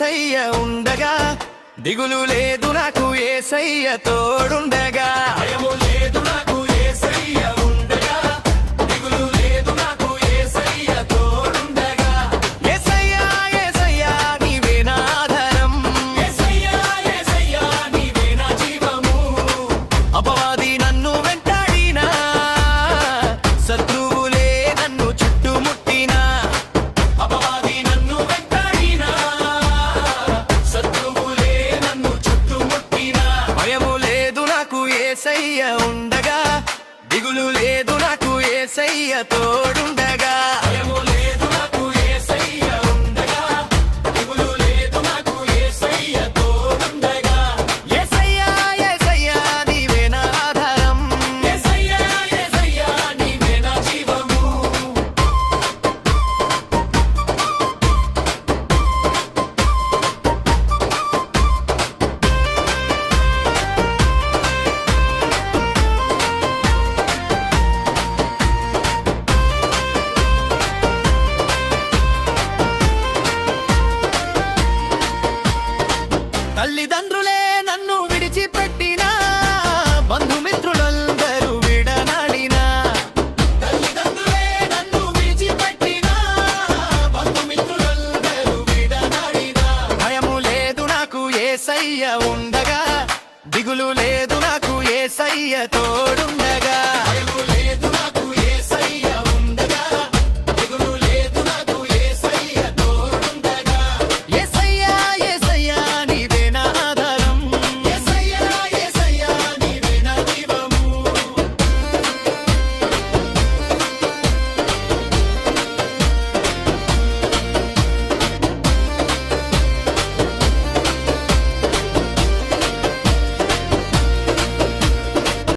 యేసయ్య ఉండగా, దిగులు లేదు నాకు యేసయ్య తోడుండగా. భయము లేదు నాకు యేసయ్య ఉండగా, దిగులు లేదు నాకు యేసయ్య తోడుండగా. యేసయ్యా యేసయ్యా నీవే నా ఆధారం, యేసయ్యా యేసయ్యా నీవే నా జీవము. అపవాది నన్ను వెంటాడినా, శత్రువులే నన్ను చుట్టుముట్టినా, అపవాది నన్ను వెంటాడినా, శత్రువులే నన్ను చుట్టుముట్టినా. భయము లేదు నాకు యేసయ్య ఉండగా, దిగులు లేదు నాకు యేసయ్య తోడుండగా. భయము లేదు నాకు యేసయ్య ఉండగా, దిగులు లేదు నాకు యేసయ్య తోడుండగా. యేసయ్యా యేసయ్యా నీవే నా ఆధారం, యేసయ్యా యేసయ్యా నీవే నా జీవము. తల్లిదండ్రులే నన్ను విడిచిపెట్టినా, బంధుమిత్రులందరూ విడనాడినా, తల్లిదండ్రులే నన్ను విడిచిపెట్టినా, బంధుమిత్రులందరూ విడనాడినా. భయము లేదు నాకు యేసయ్య ఉండగా, దిగులు లేదు నాకు యేసయ్య తోడుండగా. భయము లేదు నాకు